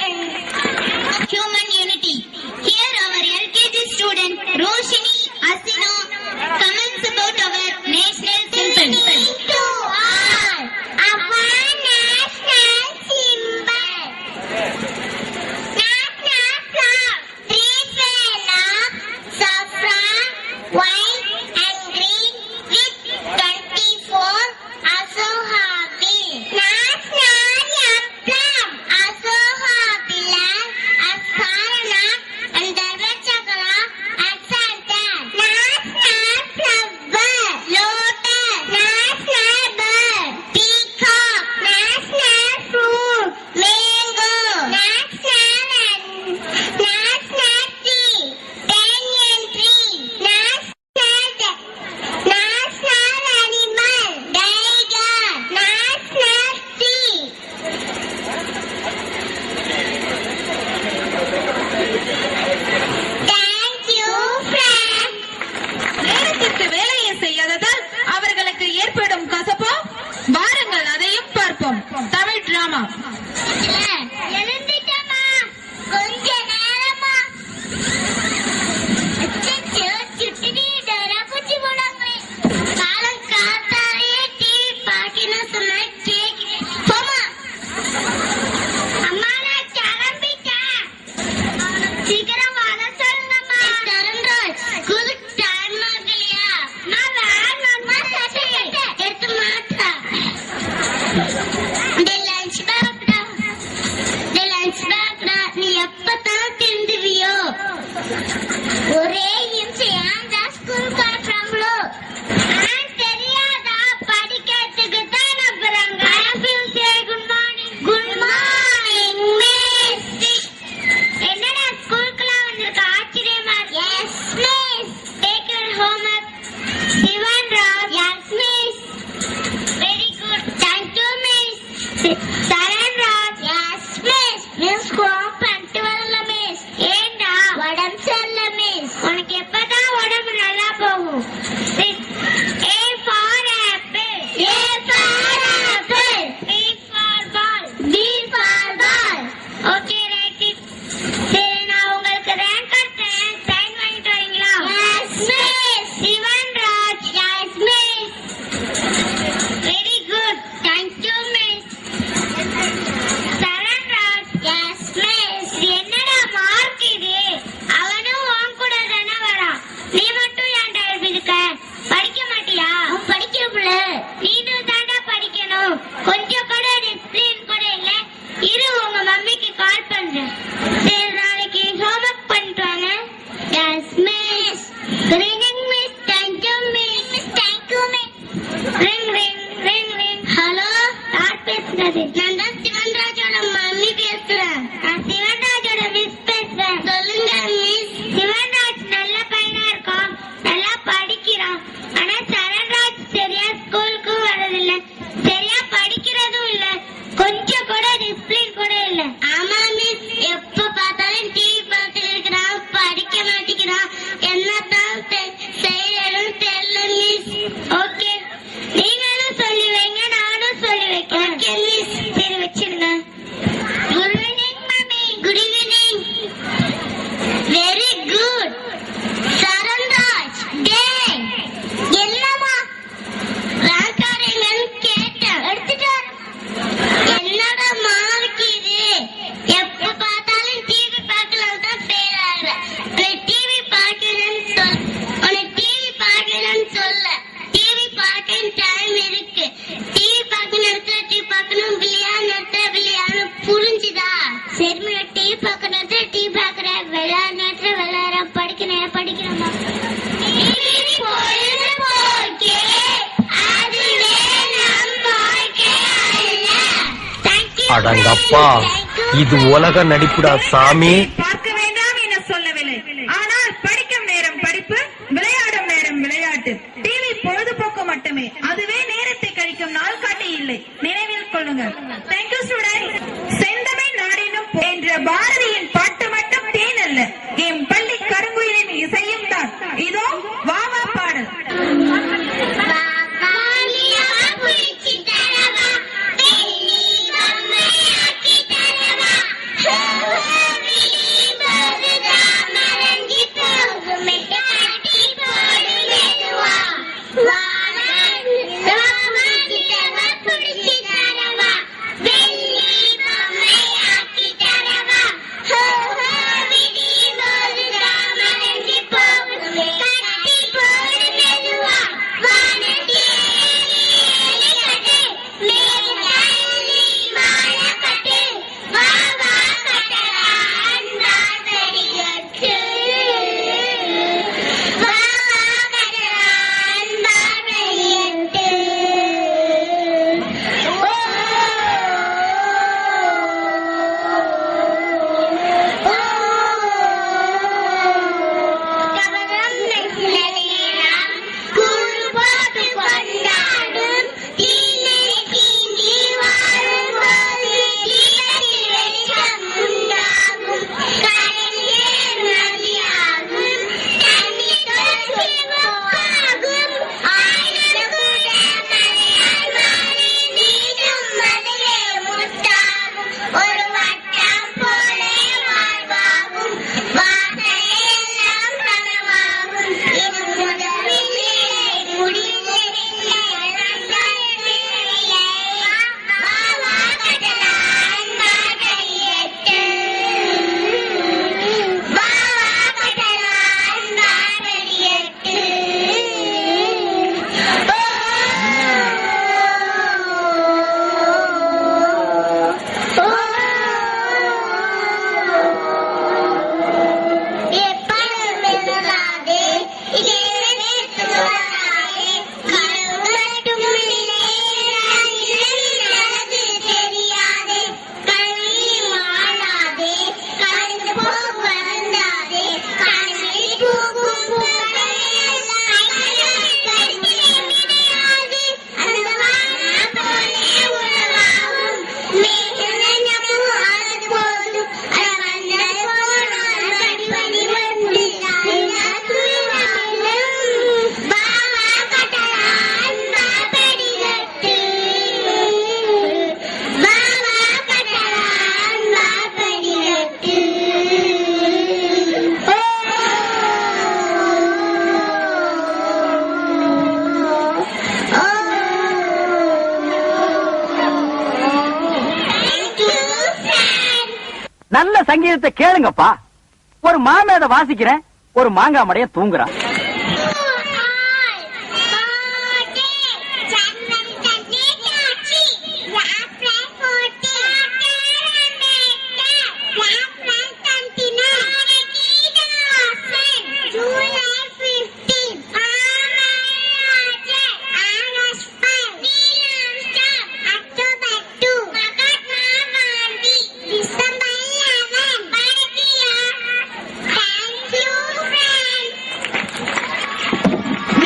human unity. Here our LKG student Roshini Asino comments about our national symbol. To all, our national symbol. National flag, three flag, saffron, white and green with 24 Asohabil. National emblem, Asohabilan, Asparana and Darvachakra at center. National flower, lotus. National bird, peacock. National fruit, mango. National tree, banyan tree. National animal, tiger. National sea. Thank you, friend. நேரத்திற்கு வேலையை செய்யாததால் அவர்களுக்கு ஏற்படும் கசப்போ வாருங்கள் அதையும் பார்ப்போம். Tamil drama. எழுந்துட்டமா கொஞ்ச நேரமா அச்சச்சோ சுட்டினி டராபுச்சி போடாங்களே காலம் காத்தாலே டிவி பார்க்கணும் சொன்னா கேக்குறேன் போமா அம்மா நான் கிளம்பிட்டேன் சீக்கிரம் வர சொல்லுங்கம்மா தருண்ராஜ் ஸ்கூலுக்கு டைம் ஆகலையா நான் வேணும்மா சட்டை எடுத்து மாட்டா லஞ்ச் பேக்டா நீ எப்பதான் திருந்துவியோ ஒரே நிமிஷம் ஏன் ஸ்கூலுக்கு அனுப்புறாங்களோ தெரியாதா படிக்கிறதுக்கு தான் அனுப்புறாங்க குட் மார்னிங் மிஸ் என்னடா ஸ்கூலுக்குலாம் வந்திருக்க ஆச்சரியமா yes miss take your homework Sivan Raj yes miss very good thank you miss Saran Raj yes miss miss home பண்ணிட்டு வரல மிஸ் ஏண்டா உடம்பு சரியில்லை மிஸ் உனக்கு எப்பதான் உடம்பு நல்லா போகும் A for apple, A for apple, B for ball, B for ball. Okay, write it. சரி நான் உங்களுக்கு ரேங்க் காட்டுறேன் சைன் வாங்கிட்டு வரீங்களா yes miss Sivan Raj yes miss very good thank you miss Saran Raj yes miss என்னடா மார்க் இது அவனும் உன் கூட தானே வரான் நீ மட்டும் ஏன்டா எழுதிருக்க படிக்க மாட்டியா படிக்கல நீனும் தாண்டா படிக்கணும் கொஞ்சம் கூட டிசிப்ளின் கூட இல்ல இரு உங்க மம்மிக்கு கால் பண்றேன் சரி நாளைக்கு ஹோம்வொர்க் பண்ணிட்டு வாங்க yes miss ring miss thank you miss thank you miss ring hello யார் பேசுறது நான் தான் சிவன்ராஜோட மம்மி பேசுறேன் நான் சிவன்ராஜோட மிஸ் பேசுறேன் சொல்லுங்க மிஸ் சிவன்ராஜ் நல்ல பையனா இருக்கான் நல்லா படிக்கிறான் ஆனா சரண்ராஜ் சரியா ஸ்கூலுக்கு வரதில்ல சரியா படிக்கிறதும் இல்ல கொஞ்சம் கூட டிசிப்ளின் கூட இல்ல ஆமா மிஸ் எப்ப பார்த்தாலும் டிவி பார்த்துட்டு இருக்கிறான் படிக்க மாட்டேங்கிறான் என்னதான் செய்யறதுன்னு தெரியல மிஸ் ஓகே நீங்களும் சொல்லி வைங்க நானும் சொல்லி வைக்கிறேன் ஓகே மிஸ் சரி வச்சிருங்க good evening mummy good evening very good Charanraj டேய் என்னமா ரேங்க் கார்டு எங்கன்னு கேட்டேன் எடுத்துட்டு வர என்னடா மார்க் இது எப்ப பார்த்தாலும் டிவி பார்க்கலாம் தான் ஃபெயில் ஆகுற டிவி பார்க்கணும்னு சொல்ல டிவி பார்க்க டைம் இருக்கு டிவி பார்க்க நேரத்துல டிவி பார்க்கணும் விளையாட நேரத்துல விளையாடணும் புரிஞ்சுதா சரி டிவி பார்க்க நேரத்துல டிவி பார்க்கற விளையாட நேரத்துல விளையாட படிக்க நேரம் படிக்கிறோமா அடங்கப்பா இது உலக நடிப்புடா சாமி. பார்க்க வேண்டாம் என சொல்லவில்லை ஆனால் படிக்கும் நேரம் படிப்பு விளையாடும் நேரம் விளையாட்டு டிவி பொழுதுபோக்கு மட்டுமே அதுவே நேரத்தை கழிக்கும் நாள்காட்டி இல்லை நினைவில் கொள்ளுங்கள். Thank you student. செந்தமிழ் நாடினும் என்ற பாரதியின் பாட்டு மட்டும் தேன் அல்ல என் பள்ளி கருங்குயிலின் இசையும் தான். இதோ வாவா பாடல். Hey! நல்ல சங்கீதத்தை கேளுங்கப்பா. ஒரு மாமேத வாசிக்கிறேன், ஒரு மாங்காய் மடைய தூங்குறான்.